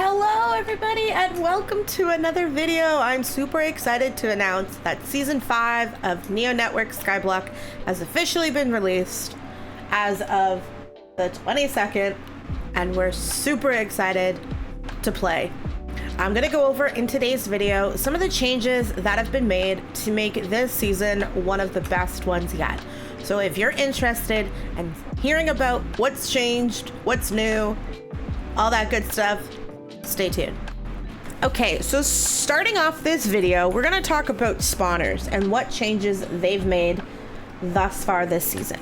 Hello everybody and welcome to another video. I'm super excited to announce that Season 5 of NetNetwork Skyblock has officially been released as of the 22nd, and we're super excited to play. I'm going to go over in today's video some of the changes that have been made to make this season one of the best ones yet. So if you're interested in hearing about what's changed, what's new, all that good stuff, stay tuned. Okay, so starting off this video, we're gonna talk about spawners and what changes they've made thus far this season.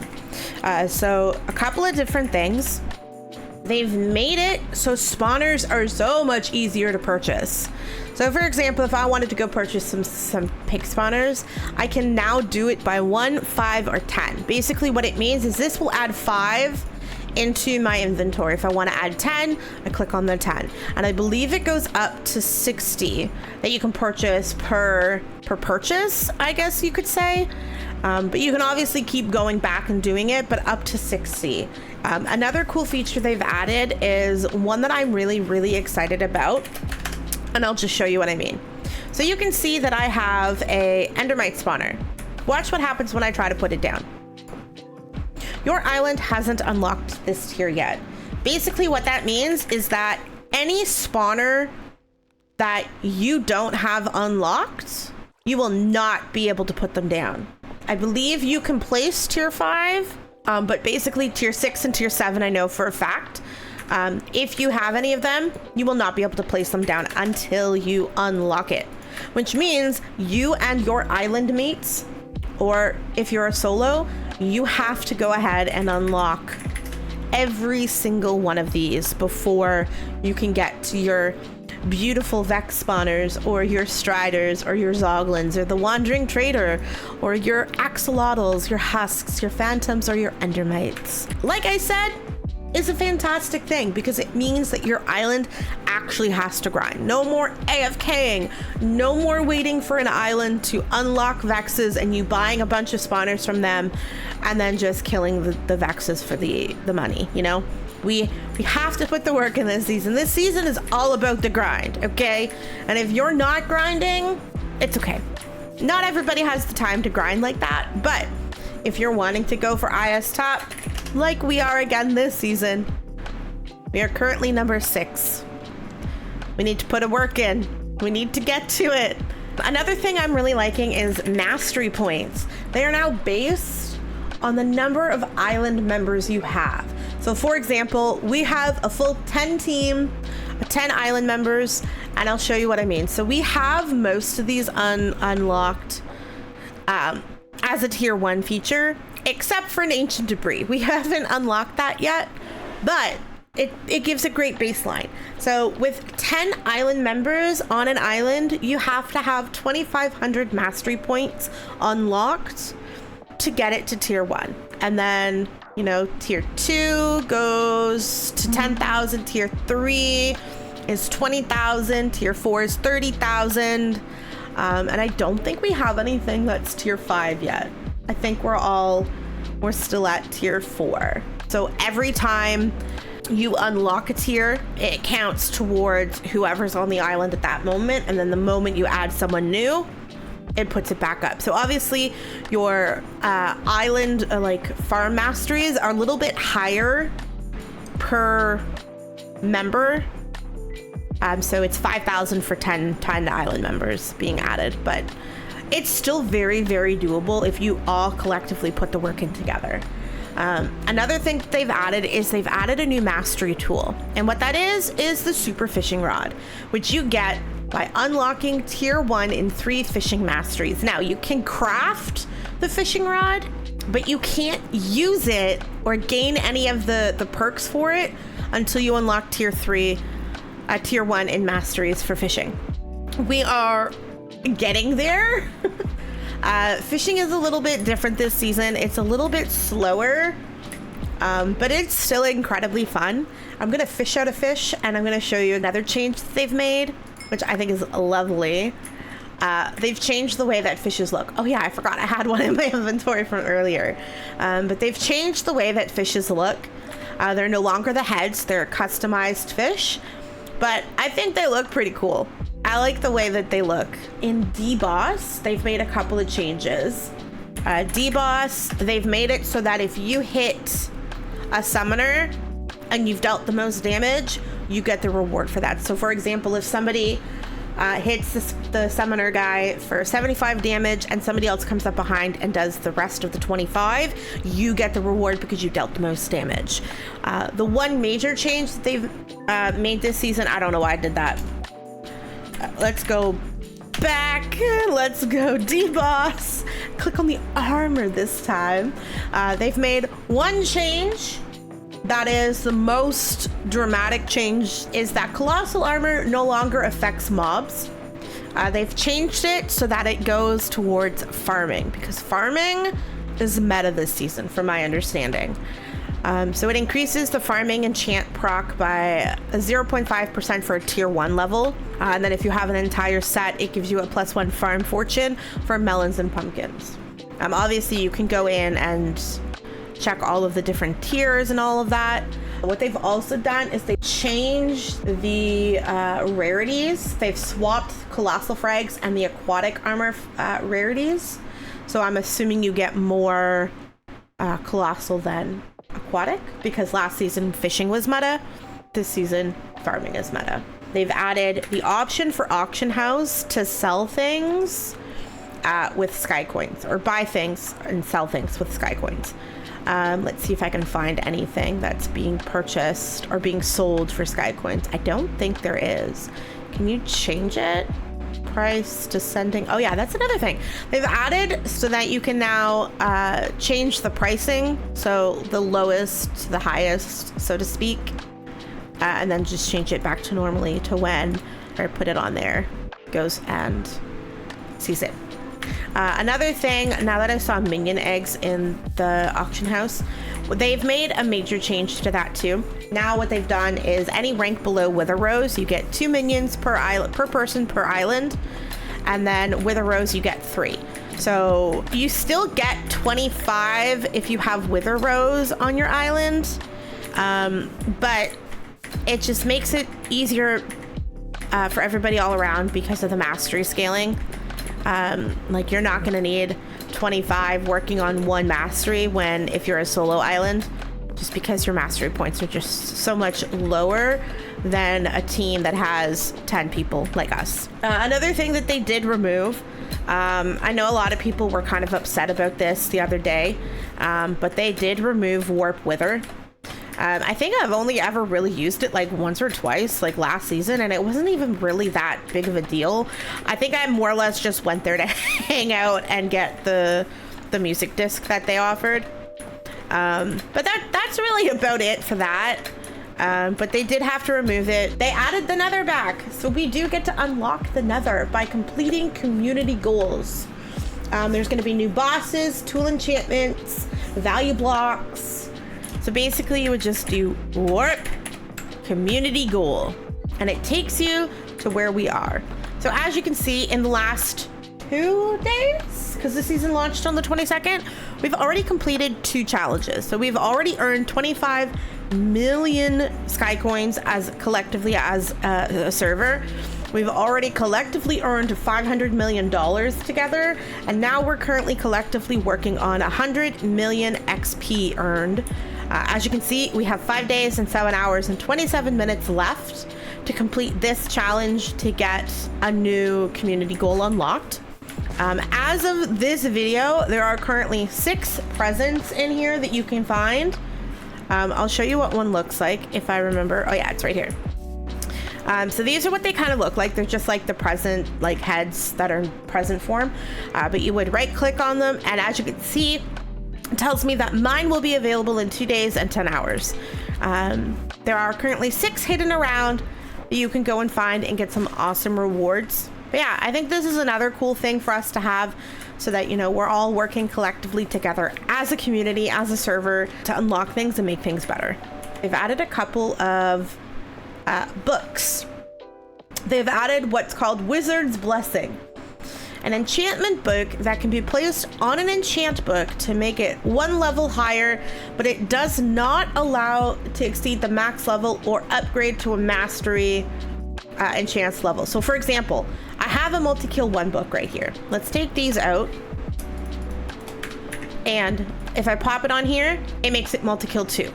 So a couple of different things. They've made it so spawners are so much easier to purchase. So for example, if I wanted to go purchase some pig spawners, I can now do it by 1, 5, or 10. Basically what it means is this will add 5 into my inventory. If I want to add 10, I click on the 10, and I believe it goes up to 60 that you can purchase per purchase, I guess you could say. But you can obviously keep going back and doing it, but up to 60. Another cool feature they've added is one that I'm really excited about, and I'll just show you what I mean. So you can see that I have a endermite spawner. Watch what happens when I try to put it down. Your island hasn't unlocked this tier yet. Basically what that means is that any spawner that you don't have unlocked, you will not be able to put them down. I believe you can place tier 5, but basically tier 6 and tier 7 I know for a fact. If you have any of them, you will not be able to place them down until you unlock it, which means you and your island mates, or if you're a solo, you have to go ahead and unlock every single one of these before you can get to your beautiful Vex spawners, or your Striders, or your Zoglins, or the Wandering Trader, or your Axolotls, your Husks, your Phantoms, or your Endermites. Like I said, is a fantastic thing because it means that your island actually has to grind. No more AFKing, no more waiting for an island to unlock Vexes and you buying a bunch of spawners from them and then just killing the Vexes for the money, you know? We have to put the work in this season. This season is all about the grind, okay? And if you're not grinding, it's okay. Not everybody has the time to grind like that, but if you're wanting to go for IS top, like we are again this season, we are currently number 6. We need to put a work in. We need to get to it. Another thing I'm really liking is mastery points. They are now based on the number of island members you have. So for example, we have a full 10 team, 10 island members, and I'll show you what I mean. So we have most of these unlocked as a tier 1 feature, except for an ancient debris. We haven't unlocked that yet, but it gives a great baseline. So with 10 island members on an island, you have to have 2,500 mastery points unlocked to get it to tier 1. And then, you know, tier 2 goes to 10,000, tier 3 is 20,000, tier 4 is 30,000. And I don't think we have anything that's tier 5 yet. I think we're still at tier 4. So every time you unlock a tier, it counts towards whoever's on the island at that moment. And then the moment you add someone new, it puts it back up. So obviously your island like farm masteries are a little bit higher per member. So it's 5,000 for 10 island members being added, but it's still very doable if you all collectively put the work in together. Another thing that they've added is they've added a new mastery tool. And what that is the super fishing rod, which you get by unlocking tier 1 in 3 fishing masteries. Now you can craft the fishing rod, but you can't use it or gain any of the perks for it until you unlock tier 1 in masteries for fishing. We are getting there. Fishing is a little bit different this season. It's a little bit slower, but it's still incredibly fun. I'm gonna fish out a fish, and I'm gonna show you another change that they've made, which I think is lovely. They've changed the way that fishes look. Oh yeah, I forgot I had one in my inventory from earlier. But they've changed the way that fishes look. They're no longer the heads, they're customized fish. but I think they look pretty cool. I like the way that they look. In DBoss, they've made a couple of changes. DBoss, they've made it so that if you hit a summoner and you've dealt the most damage, you get the reward for that. So for example, if somebody hits the summoner guy for 75 damage and somebody else comes up behind and does the rest of the 25, you get the reward because you dealt the most damage. The one major change that they've made this season, I don't know why I did that. Let's go back. Let's go DBoss. Click on the armor this time. They've made one change. That is the most dramatic change, is that colossal armor no longer affects mobs. They've changed it so that it goes towards farming, because farming is meta this season from my understanding. So it increases the farming enchant proc by 0.5% for a tier 1 level. And then if you have an entire set, it gives you a +1 farm fortune for melons and pumpkins. Obviously you can go in and check all of the different tiers and all of that. What they've also done is they changed the rarities. They've swapped colossal frags and the aquatic armor rarities. So I'm assuming you get more colossal than aquatic, because last season fishing was meta. This season farming is meta. They've added the option for auction house to sell things with sky coins, or buy things and sell things with sky coins. Let's see if I can find anything that's being purchased or being sold for sky coins. I don't think there is. Can you change it? Price descending. Oh yeah, that's another thing. They've added so that you can now change the pricing. So the lowest to the highest, so to speak. And then just change it back to normally to when, or put it on there, goes and sees it. Another thing, now that I saw minion eggs in the auction house, they've made a major change to that too. Now what they've done is any rank below Wither Rose, you get 2 minions per island, per person per island, and then Wither Rose you get 3. So you still get 25 if you have Wither Rose on your island, but it just makes it easier for everybody all around because of the mastery scaling. Like you're not gonna need 25 working on one mastery when if you're a solo island, just because your mastery points are just so much lower than a team that has 10 people like us. Another thing that they did remove, I know a lot of people were kind of upset about this the other day, but they did remove Warp Wither. I think I've only ever really used it like once or twice, like last season, and it wasn't even really that big of a deal. I think I more or less just went there to hang out and get the music disc that they offered. But that's really about it for that. But they did have to remove it. They added the Nether back, so we do get to unlock the Nether by completing community goals. There's going to be new bosses, tool enchantments, value blocks. So basically you would just do warp community goal and it takes you to where we are. So as you can see, in the last 2 days, because the season launched on the 22nd, we've already completed 2 challenges. So we've already earned 25 million sky coins as collectively as a server. We've already collectively earned $500 million together, and now we're currently collectively working on 100 million XP earned. As you can see, we have 5 days and 7 hours and 27 minutes left to complete this challenge to get a new community goal unlocked. As of this video, there are currently 6 presents in here that you can find. I'll show you what one looks like if I remember. Oh yeah, it's right here. So these are what they kind of look like. They're just like the present, like heads that are in present form. But you would right click on them, and as you can see, it tells me that mine will be available in 2 days and 10 hours. There are currently 6 hidden around that you can go and find and get some awesome rewards. But yeah, I think this is another cool thing for us to have so that, you know, we're all working collectively together as a community, as a server, to unlock things and make things better. They've added a couple of books. They've added what's called Wizard's Blessing, an enchantment book that can be placed on an enchant book to make it 1 level higher, but it does not allow to exceed the max level or upgrade to a mastery enchants level. So for example, I have a multi-kill 1 book right here. Let's take these out. And if I pop it on here, it makes it multi-kill 2.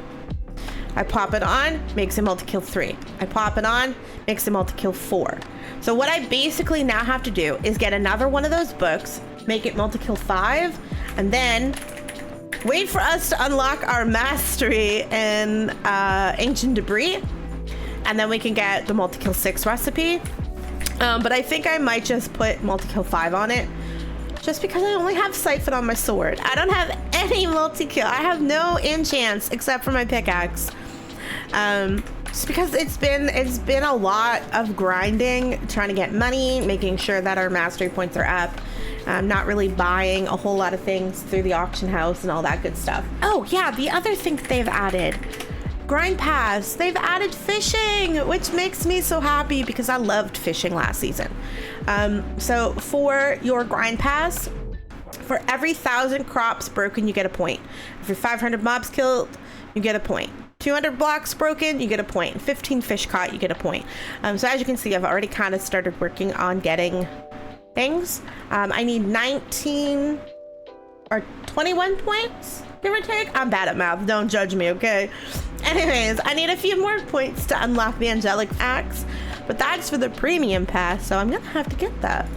I pop it on, makes it multi-kill 3. I pop it on, makes it multi-kill 4. So what I basically now have to do is get another one of those books, make it multi-kill 5, and then wait for us to unlock our mastery in Ancient Debris, and then we can get the multi-kill 6 recipe. But I think I might just put multi-kill 5 on it, just because I only have Siphon on my sword. I don't have any multi-kill. I have no enchants except for my pickaxe. Just because it's been a lot of grinding, trying to get money, making sure that our mastery points are up. Not really buying a whole lot of things through the auction house and all that good stuff. Oh yeah, the other thing that they've added, grind pass. They've added fishing, which makes me so happy because I loved fishing last season. So for your grind pass, for every 1,000 crops broken, you get a point. Every 500 mobs killed, you get a point. 200 blocks broken, you get a point. 15 fish caught, you get a point. So as you can see, I've already kind of started working on getting things. I need 19 or 21 points, give or take. I'm bad at math, don't judge me, okay? Anyways, I need a few more points to unlock the angelic axe, but that's for the premium pass, so I'm gonna have to get that.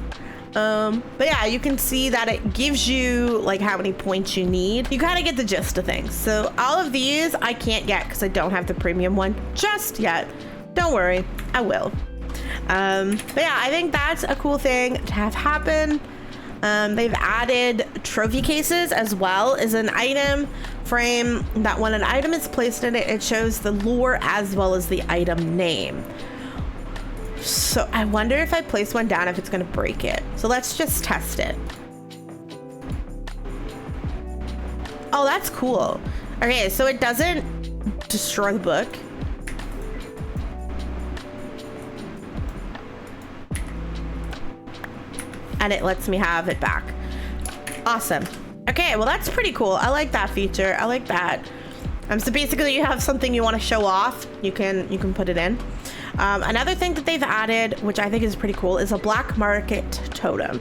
But yeah, you can see that it gives you like how many points you need. You kind of get the gist of things. So all of these I can't get because I don't have the premium one just yet. Don't worry, I will. But yeah, I think that's a cool thing to have happen. They've added trophy cases as well as an item frame that when an item is placed in it, it shows the lore as well as the item name. So I wonder if I place one down if it's gonna break it. So let's just test it. Oh, that's cool. Okay, so it doesn't destroy the book. And it lets me have it back. Awesome. Okay, well that's pretty cool. I like that feature. I like that. So basically you have something you want to show off, you can put it in. Another thing that they've added, which I think is pretty cool, is a black market totem.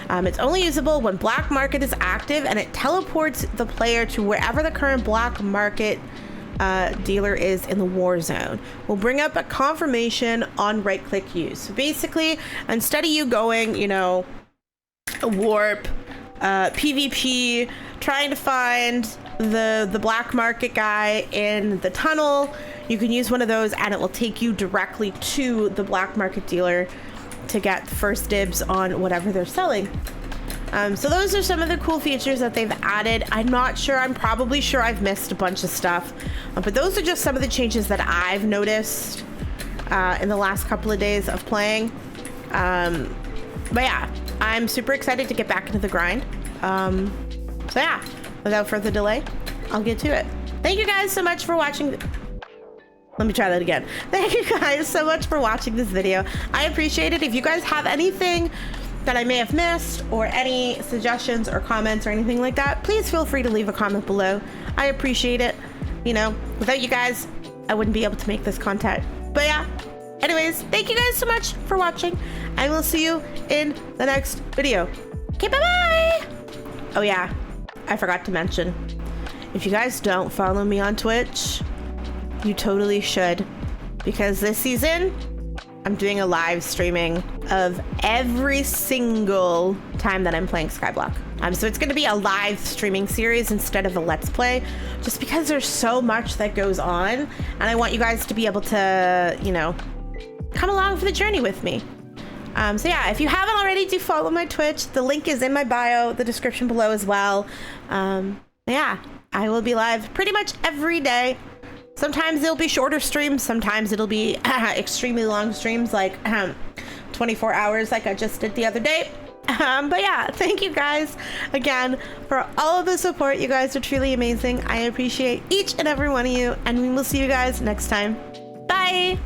It's only usable when black market is active, and it teleports the player to wherever the current black market dealer is in the war zone. We'll bring up a confirmation on right click use. So basically, instead of you going, you know, a warp, PvP, trying to find the black market guy in the tunnel, you can use one of those and it will take you directly to the black market dealer to get first dibs on whatever they're selling. So those are some of the cool features that they've added. I'm not sure, I'm probably sure I've missed a bunch of stuff, but those are just some of the changes that I've noticed in the last couple of days of playing. But yeah, I'm super excited to get back into the grind. So yeah, without further delay, I'll get to it. Thank you guys so much for watching. Let me try that again. Thank you guys so much for watching this video. I appreciate it. If you guys have anything that I may have missed or any suggestions or comments or anything like that, please feel free to leave a comment below. I appreciate it. You know, without you guys, I wouldn't be able to make this content. But yeah, anyways, thank you guys so much for watching. I will see you in the next video. Okay, bye-bye. Oh yeah, I forgot to mention, if you guys don't follow me on Twitch, you totally should, because this season I'm doing a live streaming of every single time that I'm playing Skyblock. So it's going to be a live streaming series instead of a let's play, just because there's so much that goes on, and I want you guys to be able to, you know, come along for the journey with me. So yeah, if you haven't already, do follow my Twitch. The link is in my bio, the description below as well. Yeah, I will be live pretty much every day. Sometimes it'll be shorter streams, sometimes it'll be extremely long streams, like 24 hours like I just did the other day. But yeah, thank you guys again for all of the support. You guys are truly amazing. I appreciate each and every one of you, and we will see you guys next time. Bye!